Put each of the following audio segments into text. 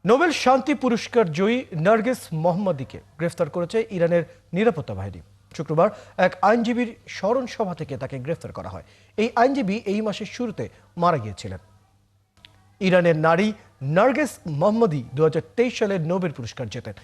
Nobel শান্তি পুরস্কার জয়ী নার্গিস মোহাম্মদীকে গ্রেফতার করেছে ইরানের নিরাপত্তা বাহিনী। শুক্রবার এক আইনজীবীর স্মরণ সভা থেকে তাকে গ্রেফতার করা হয়। এই আইনজীবী এই মাসের শুরুতে মারা গিয়েছিলেন। ইরানের নারী নার্গিস মোহাম্মদী 2023 সালে নোবেল পুরস্কার জেতেন।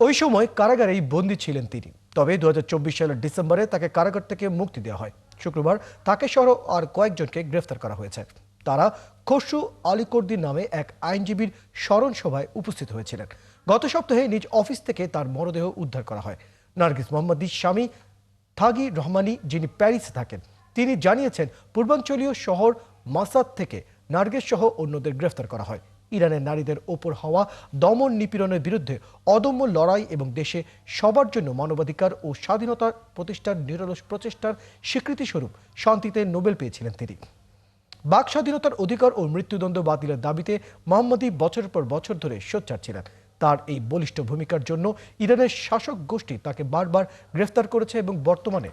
ওই সময় কারাগারেই বন্দী ছিলেন তিনি। তবে 2024 সালের ডিসেম্বরে তাকে কারাগার থেকে মুক্তি দেওয়া হয়। শুক্রবার তাকে সহ আর কয়েকজনকে গ্রেফতার করা হয়েছে। তারা খসরু আলীকর্দি নামে এক আইনজীবীর স্মরণ সভায় উপস্থিত হয়েছিলেন। গত সপ্তাহে নিজ অফিস থেকে তার মরদেহ উদ্ধার করা হয়। নার্গিস মোহাম্মদীর স্বামী থাগি রহমানি, যিনি প্যারিসে থাকেন, তিনি জানিয়েছেন পূর্বাঞ্চলীয় শহর মাসাদ থেকে নার্গিস সহ অন্যদের গ্রেফতার করা হয়। ইরানের নারীদের ওপর হওয়া দমন নিপীড়নের বিরুদ্ধে অদম্য লড়াই এবং দেশে সবার জন্য মানবাধিকার ও স্বাধীনতা প্রতিষ্ঠার নিরলস প্রচেষ্টার স্বীকৃতিস্বরূপ শান্তিতে নোবেল পেয়েছিলেন তিনি। বাক স্বাধীনতার অধিকার ও মৃত্যুদণ্ড বাতিলের দাবিতে মোহাম্মদী বছরের পর বছর ধরে সোচ্চার ছিলেন। তার এই বলিষ্ঠ ভূমিকার জন্য ইরানের শাসক গোষ্ঠী তাকে বারবার গ্রেফতার করেছে এবং বর্তমানে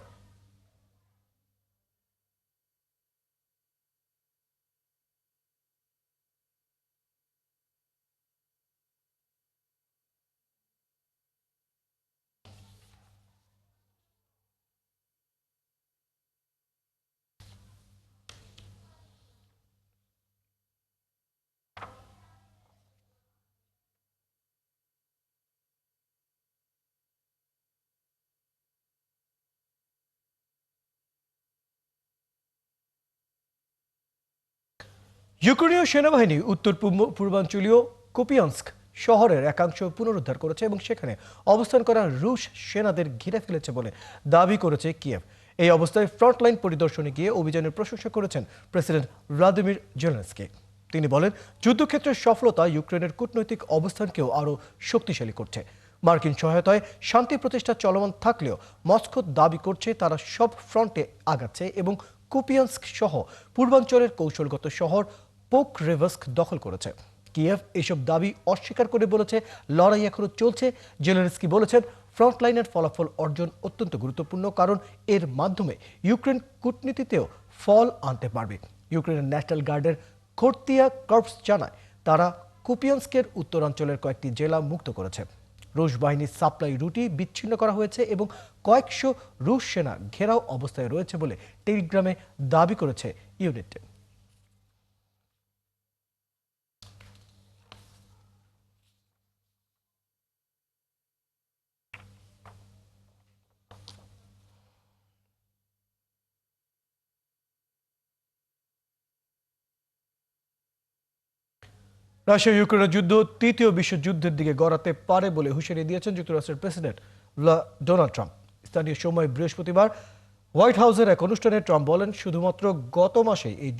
ইউক্রেনীয় সেনাবাহিনী উত্তর পূর্বাঞ্চলীয় কুপিয়ানস্ক শহরের একাংশ পুনরুদ্ধার করেছে এবং সেখানে অবস্থান করা রুশ সেনাদের ঘিরে ফেলেছে বলে দাবি করেছে কিয়েভ। এই অবস্থায় ফ্রন্টলাইন পরিদর্শনে গিয়ে অভিযানের প্রশংসা করেছেন প্রেসিডেন্ট ভ্লাদিমির জেলেনস্কি। তিনি বলেন, যুদ্ধক্ষেত্রের সফলতা ইউক্রেনের কূটনৈতিক অবস্থানকেও আরও শক্তিশালী করছে। মার্কিন সহায়তায় শান্তি প্রতিষ্ঠা চলমান থাকলেও মস্কো দাবি করছে তারা সব ফ্রন্টে আগাচ্ছে এবং কুপিয়ানস্ক সহ পূর্বাঞ্চলের কৌশলগত শহর পোকরেভস্ক দখল করেছে। কিয়েভ এসব দাবি অস্বীকার করে বলেছে লড়াই এখনো চলছে। জেলেনস্কি বলেছেন, ফ্রন্টলাইনের ফলাফল অর্জন অত্যন্ত গুরুত্বপূর্ণ, কারণ এর মাধ্যমে ইউক্রেন কূটনীতিতেও ফল আনতে পারবে। ইউক্রেনের ন্যাশনাল গার্ডের খোর্তিয়া কর্পস জানায় তারা কুপিয়ানস্কের উত্তরাঞ্চলের কয়েকটি জেলা মুক্ত করেছে। রুশ বাহিনীর সাপ্লাই রুটি বিচ্ছিন্ন করা হয়েছে এবং কয়েকশো রুশ সেনা ঘেরাও অবস্থায় রয়েছে বলে টেলিগ্রামে দাবি করেছে ইউনিট। রাশিয়া ইউক্রেনের যুদ্ধ তৃতীয় বিশ্বযুদ্ধের দিকে গড়াতে পারে বলে হুঁশিয়ারি দিয়েছেন যুক্তরাষ্ট্রের প্রেসিডেন্ট ডোনাল্ড ট্রাম্প। স্থানীয় সময় বৃহস্পতিবার হোয়াইট হাউসের এক অনুষ্ঠানে ট্রাম্প বলেন, শুধুমাত্র গত মাসে এই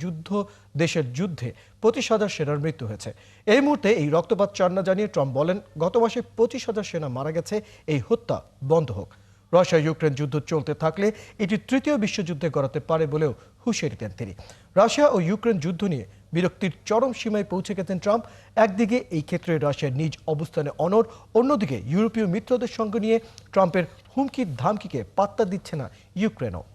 দেশের যুদ্ধে 25,000 সেনার মৃত্যু হয়েছে। এই মুহূর্তে এই রক্তপাত চান না জানিয়ে ট্রাম্প বলেন, গত মাসে 25,000 সেনা মারা গেছে, এই হত্যা বন্ধ হোক। রাশিয়া ইউক্রেন যুদ্ধ চলতে থাকলে এটি তৃতীয় বিশ্বযুদ্ধে গড়াতে পারে বলেও হুঁশিয়ারি দেন তিনি। রাশিয়া ও ইউক্রেন যুদ্ধ নিয়ে বিরক্তির চরম সীমায় পৌঁছে গেছেন ট্রাম্প। একদিকে এই ক্ষেত্রে রাশিয়ার নিজ অবস্থানে অনড়, অন্যদিকে ইউরোপীয় মিত্রদের সঙ্গে নিয়ে ট্রাম্পের হুমকির ধামকিকে পাত্তা দিচ্ছে না ইউক্রেনও।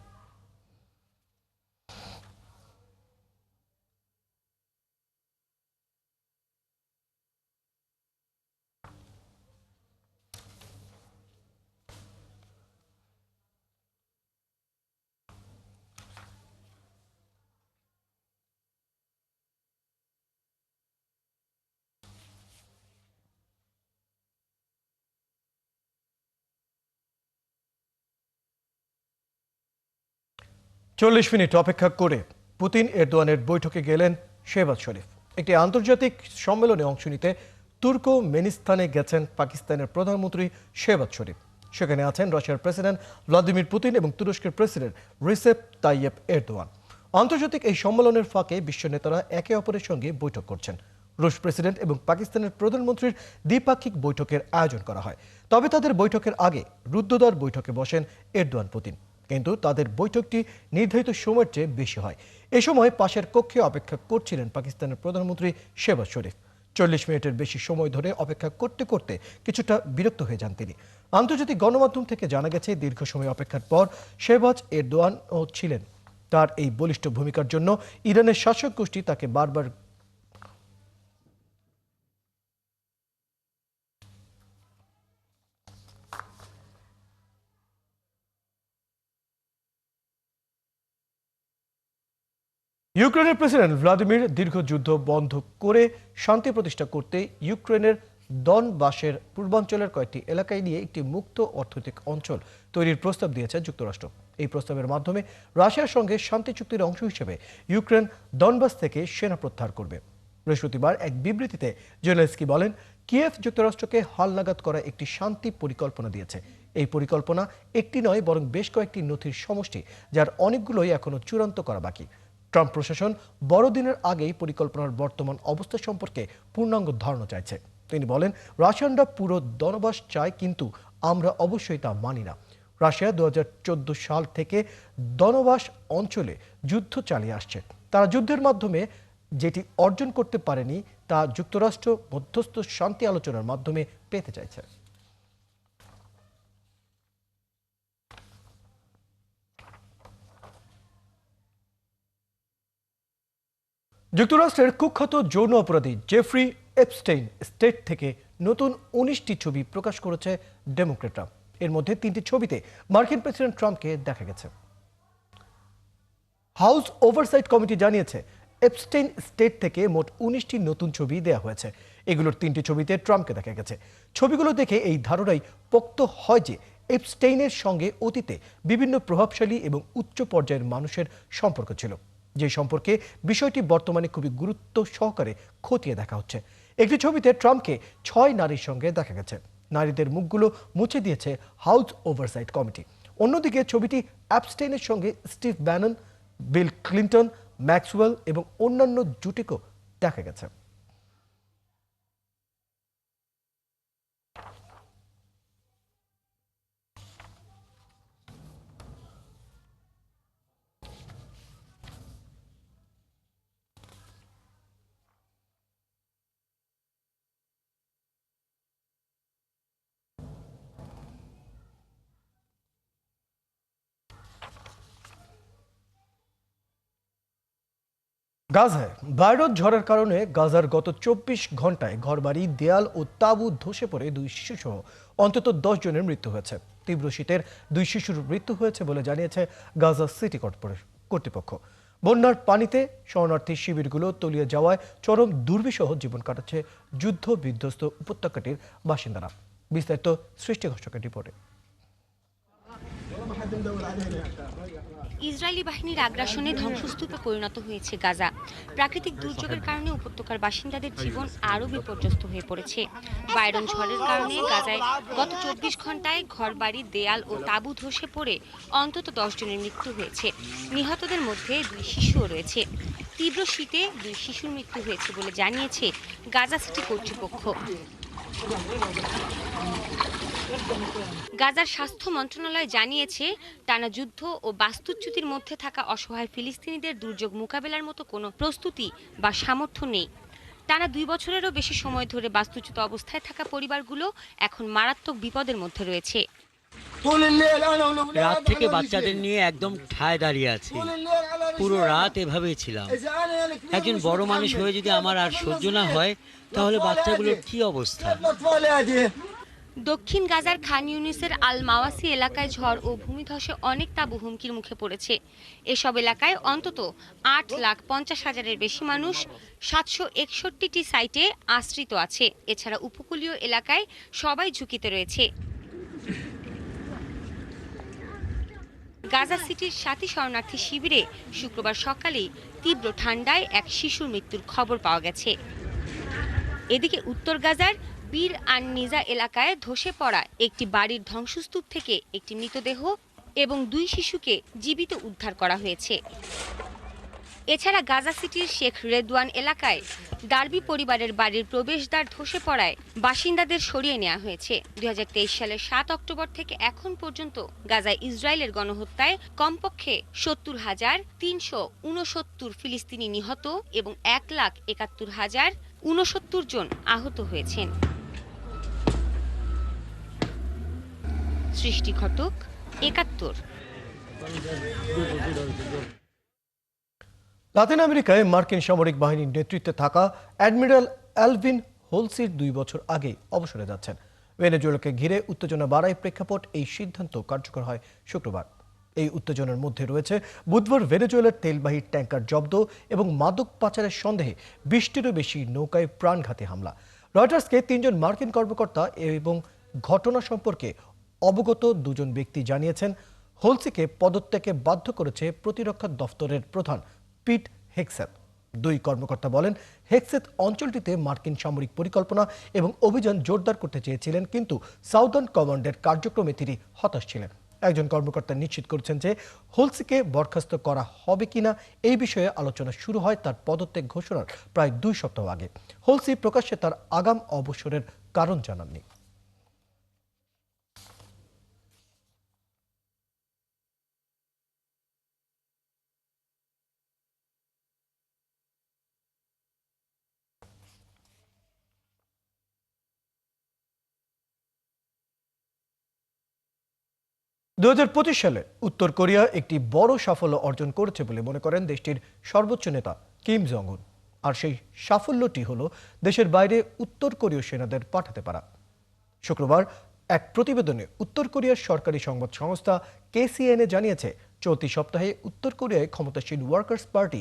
চল্লিশ মিনিট অপেক্ষা করে পুতিন এরদোয়ানের বৈঠকে গেলেন শেহবাজ শরীফ। একটি আন্তর্জাতিক সম্মেলনে অংশ নিতে তুর্কমেনিস্তানে গেছেন পাকিস্তানের প্রধানমন্ত্রী শেহবাজ শরীফ। সেখানে আছেন রাশিয়ার প্রেসিডেন্ট ভ্লাদিমির পুতিন এবং তুরস্কের প্রেসিডেন্ট রিসেপ তাইয়েপ এরদোয়ান। আন্তর্জাতিক এই সম্মেলনের ফাঁকে বিশ্ব নেতারা একে অপরের সঙ্গে বৈঠক করছেন। রুশ প্রেসিডেন্ট এবং পাকিস্তানের প্রধানমন্ত্রীর দ্বিপাক্ষিক বৈঠকের আয়োজন করা হয়। তবে তাদের বৈঠকের আগে রুদ্ধদ্বার বৈঠকে বসেন এরদোয়ান পুতিন, কিন্তু তাদের বৈঠকটি নির্ধারিত সময়ের চেয়ে বেশি হয়। এ সময় পাশের কক্ষে অপেক্ষা করছিলেন পাকিস্তানের প্রধানমন্ত্রী শেহবাজ শরীফ। 40 মিনিটের বেশি সময় ধরে অপেক্ষা করতে করতে কিছুটা বিরক্ত হয়ে যান তিনি। আন্তর্জাতিক গণমাধ্যম থেকে জানা গেছে, দীর্ঘ সময় অপেক্ষার পর শেহবাজ এরদোয়ানও ছিলেন। তার এই বলিষ্ঠ ভূমিকার জন্য ইরানের শাসক গোষ্ঠী তাকে বারবার ইউক্রেনের প্রেসিডেন্ট ভ্লাদিমির দীর্ঘ যুদ্ধ বন্ধ করে শান্তি প্রতিষ্ঠা করতে ইউক্রেনের ডনবাসের পূর্বাঞ্চলের কয়েকটি এলাকায় নিয়ে একটি মুক্ত অর্থনৈতিক অঞ্চল তৈরির প্রস্তাব দিয়েছে যুক্তরাষ্ট্র। এই প্রস্তাবের মাধ্যমে রাশিয়ার সঙ্গে শান্তি চুক্তির অংশ হিসেবে ইউক্রেন ডনবাস থেকে সেনা প্রত্যাহার করবে। বৃহস্পতিবার এক বিবৃতিতে জেলেনস্কি বলেন, কিয়েভ যুক্তরাষ্ট্রকে হালনাগাদ করা একটি শান্তি পরিকল্পনা দিয়েছে। এই পরিকল্পনা একটি নয়, বরং বেশ কয়েকটি নথির সমষ্টি, যার অনেকগুলোই এখনো চূড়ান্ত করা বাকি। ট্রাম্প প্রশাসন বড়দিনের আগেই পরিকল্পনার বর্তমান অবস্থা সম্পর্কে পূর্ণাঙ্গ ধারণা চাইছে। তিনি বলেন, রাশিয়ানরা পুরো ডনবাস চায়, কিন্তু আমরা অবশ্যই তা মানি না। রাশিয়া 2014 সাল থেকে ডনবাস অঞ্চলে যুদ্ধ চালিয়ে আসছে। তারা যুদ্ধের মাধ্যমে যেটি অর্জন করতে পারেনি, তা যুক্তরাষ্ট্র মধ্যস্থ শান্তি আলোচনার মাধ্যমে পেতে চাইছে। যুক্তরাষ্ট্রের কুখ্যাত যৌন অপরাধী জেফ্রি এপস্টেইন স্টেট থেকে নতুন 19টি ছবি প্রকাশ করেছে ডেমোক্রেটরা। এর মধ্যে 3টি ছবিতে মার্কিন প্রেসিডেন্ট ট্রাম্পকে দেখা গেছে। হাউস ওভারসাইট কমিটি জানিয়েছে, এপস্টেইন স্টেট থেকে মোট 19টি নতুন ছবি দেওয়া হয়েছে। এগুলোর 3টি ছবিতে ট্রাম্পকে দেখা গেছে। ছবিগুলো দেখে এই ধারণাই পোক্ত হয় যে এপস্টেইনের সঙ্গে অতীতে বিভিন্ন প্রভাবশালী এবং উচ্চ পর্যায়ের মানুষের সম্পর্ক ছিল, যে সম্পর্কে বিষয়টি বর্তমানে খুবই গুরুত্ব সহকারে খতিয়ে দেখা হচ্ছে। একটি ছবিতে ট্রাম্পকে 6 নারীর সঙ্গে দেখা গেছে। নারীদের মুখগুলো মুছে দিয়েছে হাউস ওভারসাইট কমিটি। অন্যদিকে ছবিটি অ্যাপস্টেইনের সঙ্গে Steve Bannon, Bill Clinton, Maxwell এবং অন্যান্য জুটিকেও দেখা গেছে। গাজায় ভাইরাস ঝড়ের কারণে গাজার গত 24 ঘন্টায় ঘরবাড়ি, দেয়াল ও তাঁবু ধসে পড়ে 2 শিশুসহ অন্তত 10 জনের মৃত্যু হয়েছে। তীব্র শীতের 2 শিশুর মৃত্যু হয়েছে বলে জানিয়েছে গাজা সিটি কর্তৃপক্ষ। বন্যার পানিতে শরণার্থী শিবিরগুলো তলিয়ে যাওয়ায় চরম দুর্বিষহ জীবন কাটাচ্ছে যুদ্ধ বিধ্বস্ত উপত্যকাটির বাসিন্দারা। বিস্তারিত সৃষ্টি ঘোষকের রিপোর্টে। ইসরায়েলি বাহিনীর আগ্রাসনে ধ্বংসস্তূপে পরিণত হয়েছে গাজা। প্রাকৃতিক দুর্যোগের কারণে উপত্যকার বাসিন্দাদের জীবন আরও বিপর্যস্ত হয়ে পড়েছে। বাইরন ঝড়ের কারণে গাজায় গত 24 ঘন্টায় ঘরবাড়ি, দেয়াল ও তাঁবু ধসে পড়ে অন্তত 10 জনের মৃত্যু হয়েছে। নিহতদের মধ্যে 2 শিশুও রয়েছে। তীব্র শীতে 2 শিশুর মৃত্যু হয়েছে বলে জানিয়েছে গাজা সিটি কর্তৃপক্ষ। গাজার স্বাস্থ্য মন্ত্রণালয় জানিয়েছে, টানা যুদ্ধ ও বাস্তুচ্যুতির মধ্যে থাকা অসহায় ফিলিস্তিনিদের দুর্যোগ মোকাবেলার মতো কোনো প্রস্তুতি বা সামর্থ্য নেই। টানা 2 বছরেরও বেশি সময় ধরে বাস্তুচ্যুত অবস্থায় থাকা পরিবারগুলো এখন মারাত্মক বিপদের মধ্যে রয়েছে। রাত থেকে বাচ্চাদের নিয়ে একদম ঠায় দাঁড়িয়ে আছি। পুরো রাত এভাবেই ছিলাম। একজন বড় মানুষ হয়ে যদি আমার আর সহ্য না হয়, তাহলে বাচ্চাগুলোর কি অবস্থা? দক্ষিণ গাজার খান ইউনিসের আল মাওয়াসি এলাকায় ঝড় ও ভূমিধসে অনেক তাঁবু হুমকির মুখে পড়েছে। এসব এলাকায় অন্তত 8,50,000-এর বেশি মানুষ 761টি সাইটে আশ্রিত আছে। এছাড়া উপকূলীয় এলাকায় সবাই ঝুঁকিতে রয়েছে। গাজা সিটির 7টি শরণার্থী শিবিরে শুক্রবার সকালেই তীব্র ঠান্ডায় এক শিশুর মৃত্যুর খবর পাওয়া গেছে। এদিকে উত্তর গাজার বীর আন নিজা এলাকায় ধসে পড়া একটি বাড়ির ধ্বংসস্তূপ থেকে একটি মৃতদেহ এবং 2 শিশুকে জীবিত উদ্ধার করা হয়েছে। এছাড়া গাজা সিটির শেখ রেদওয়ান এলাকায় ডার্বি পরিবারের বাড়ির প্রবেশদ্বার ধসে পড়ায় বাসিন্দাদের সরিয়ে নেওয়া হয়েছে। 2023 সালের 7 অক্টোবর থেকে এখন পর্যন্ত গাজায় ইসরায়েলের গণহত্যায় কমপক্ষে 70,369 ফিলিস্তিনি নিহত এবং 1,71,069 জন আহত হয়েছেন। সৃষ্টি ঘটক, 71। লাতিন আমেরিকায় মার্কিন সামরিক বাহিনীর নেতৃত্বে থাকা অ্যাডমিরাল অ্যালভিন হোলসির 2 বছর আগে অবসরে যাচ্ছেন। ভেনেজুয়েলাকে ঘিরে উত্তেজনা বাড়ায় প্রেক্ষাপট এই সিদ্ধান্ত কার্যকর হয় শুক্রবার। এই উত্তেজনার মধ্যে রয়েছে বুধবার ভেনেজুয়েলার তেলবাহী ট্যাঙ্কার জব্দ এবং মাদক পাচারের সন্দেহে 20টিরও বেশি নৌকায় প্রাণঘাতী হামলা। রয়টার্সকে 3 জন মার্কিন কর্মকর্তা এবং ঘটনা সম্পর্কে অবগত 2 জন ব্যক্তি জানিয়েছেন হোলসিকে পদত্যাগে বাধ্য করেছে প্রতিরক্ষা দফতরের প্রধান পিট হেগসেথ। 2 কর্মকর্তা বলেন, হেগসেথ অঞ্চলটিতে মার্কিন সামরিক পরিকল্পনা এবং অভিযান জোরদার করতে চেয়েছিলেন, কিন্তু সাউদার্ন কমান্ডের কার্যক্রমে তিনি হতাশ ছিলেন। একজন কর্মকর্তা নিশ্চিত করেছেন যে হোলসিকে বরখাস্ত করা হবে কিনা এই বিষয়ে আলোচনা শুরু হয় তার পদত্যাগ ঘোষণার প্রায় 2 সপ্তাহ আগে। হোলসি প্রকাশ্যে তার আগাম অবসরের কারণ জানাননি। দু সালে উত্তর কোরিয়া একটি বড় সাফল্য অর্জন করেছে বলে মনে করেন দেশটির সর্বোচ্চ নেতা কিম জং উন। আর সেই সাফল্যটি হলো দেশের বাইরে উত্তর কোরীয় সেনাদের পাঠাতে পারা। শুক্রবার এক প্রতিবেদনে উত্তর কোরিয়ার সরকারি সংবাদ সংস্থা KCNA জানিয়েছে, চলতি সপ্তাহে উত্তর কোরিয়ায় ক্ষমতাসীন ওয়ার্কার্স পার্টি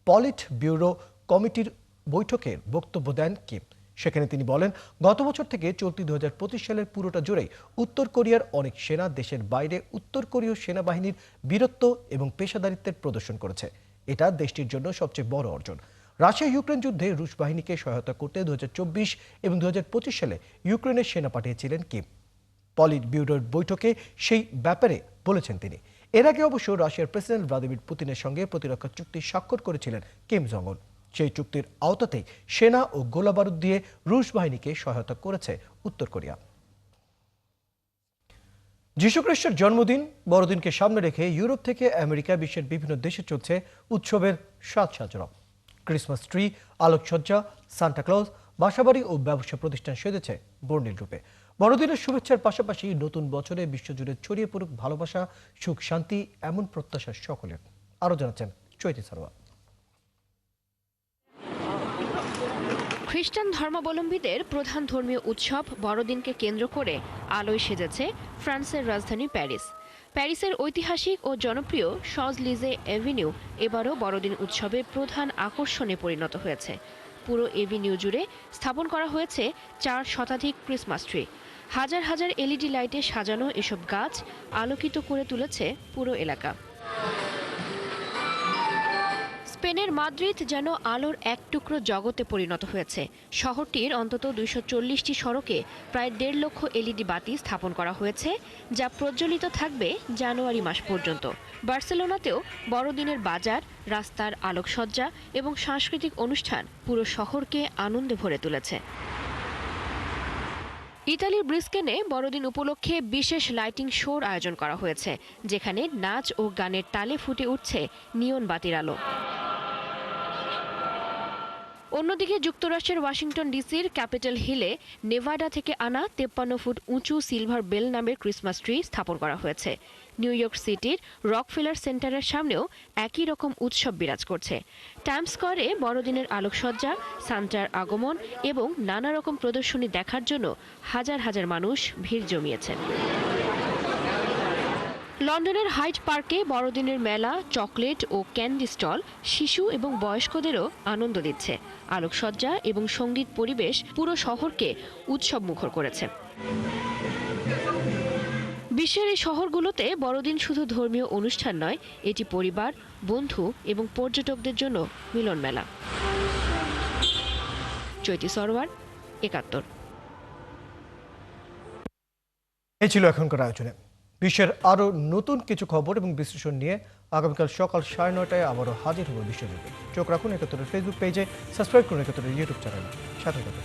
পলিট ব্যুরো কমিটির বৈঠকের বক্তব্য দেন কিম। সেখানে তিনি বলেন, গত বছর থেকে চলতি 2025 সালের পুরোটা জুড়েই উত্তর কোরিয়ার অনেক সেনা দেশের বাইরে উত্তর কোরীয় সেনাবাহিনীর বীরত্ব এবং পেশাদারিত্বের প্রদর্শন করেছে। এটা দেশটির জন্য সবচেয়ে বড় অর্জন। রাশিয়া ইউক্রেন যুদ্ধে রুশ বাহিনীকে সহায়তা করতে 2024 এবং 2025 সালে ইউক্রেনের সেনা পাঠিয়েছিলেন কিম। পলিট ব্যুরোর বৈঠকে সেই ব্যাপারে বলেছেন তিনি। এর আগে অবশ্য রাশিয়ার প্রেসিডেন্ট ভ্লাদিমির পুতিনের সঙ্গে প্রতিরক্ষা চুক্তি স্বাক্ষর করেছিলেন কিম জং উন। সেই চুক্তির আওতাতেই সেনা ও গোলাবারুদ দিয়ে রুশ বাহিনীকে সহায়তা করেছে উত্তর কোরিয়া। যীশুখ্রিস্টের জন্মদিন বড়দিনকে সামনে রেখে ইউরোপ থেকে আমেরিকা বিশ্বের বিভিন্ন দেশে চলছে উৎসবের সাজসজ্জা। ক্রিসমাস ট্রি, আলোকসজ্জা, সান্টা ক্লজ, বাসাবাড়ি ও ব্যবসা প্রতিষ্ঠান সেজেছে বর্ণিল রূপে। বড়দিনের শুভেচ্ছার পাশাপাশি নতুন বছরে বিশ্বজুড়ে ছড়িয়ে পড়ুক ভালোবাসা, সুখ, শান্তি, এমন প্রত্যাশা সকলের। আরো জানাচ্ছেন চৈতি সারোয়া। খ্রিস্টান ধর্মাবলম্বীদের প্রধান ধর্মীয় উৎসব বড়দিনকে কেন্দ্র করে আলোয় সেজেছে ফ্রান্সের রাজধানী প্যারিস। প্যারিসের ঐতিহাসিক ও জনপ্রিয় শজ-লিজে এভিনিউ এবারও বড়দিন উৎসবের প্রধান আকর্ষণে পরিণত হয়েছে। পুরো এভিনিউ জুড়ে স্থাপন করা হয়েছে 4 শতাধিক ক্রিসমাস ট্রি। হাজার হাজার এলইডি লাইটে সাজানো এসব গাছ আলোকিত করে তুলেছে পুরো এলাকা। স্পেনের মাদ্রিদ যেন আলোর এক টুকরো জগতে পরিণত হয়েছে। শহরটির অন্তত 240টি সড়কে প্রায় 1.5 লক্ষ এলইডি বাতি স্থাপন করা হয়েছে, যা প্রজ্বলিত থাকবে জানুয়ারি মাস পর্যন্ত। বার্সেলোনাতেও বড়দিনের বাজার, রাস্তার আলোকসজ্জা এবং সাংস্কৃতিক অনুষ্ঠান পুরো শহরকে আনন্দে ভরে তুলেছে। ইতালির ব্রিস্কেনে বড়দিন উপলক্ষে বিশেষ লাইটিং শোর আয়োজন করা হয়েছে, যেখানে নাচ ও গানের তালে ফুটে উঠছে নিয়ন বাতির আলো। অন্যদিকে যুক্তরাষ্ট্রের ওয়াশিংটন ডিসির ক্যাপিটাল হিলে নেভাডা থেকে আনা 53 ফুট উঁচু সিলভার বেল নামের ক্রিসমাস ট্রি স্থাপন করা হয়েছে। নিউ ইয়র্ক সিটির রকফেলার সেন্টারের সামনেও একই রকম উৎসব বিরাজ করছে। টাইমস স্কয়ারে বড়দিনের আলোকসজ্জা, সান্টার আগমন এবং নানা রকম প্রদর্শনী দেখার জন্য হাজার হাজার মানুষ ভিড় জমিয়েছেন। লন্ডনের হাইড পার্কে বড়দিনের মেলা, চকলেট ও ক্যান্ডি স্টল শিশু এবং বয়স্কদেরও আনন্দ দিচ্ছে। আলোকসজ্জা এবং সঙ্গীত পরিবেশ পুরো শহরকে উৎসব মুখর করেছে। বিশ্বের এই শহরগুলোতে বড়দিন শুধু ধর্মীয় অনুষ্ঠান নয়, এটি পরিবার, বন্ধু এবং পর্যটকদের জন্য মিলন মেলা। চৈতি সরোয়ার, ৭১। এই ছিল এখনকার আয়োজনে। বিশ্বের আরো নতুন কিছু খবর এবং বিশ্লেষণ নিয়ে আগামীকাল সকাল 9:30টায় আবারও হাজির হব বিশ্বজুড়ে। চোখ রাখুন ৭১-এর ফেসবুক পেজে, সাবস্ক্রাইব করুন ৭১-এর ইউটিউব চ্যানেলে। সাথে থাকুন।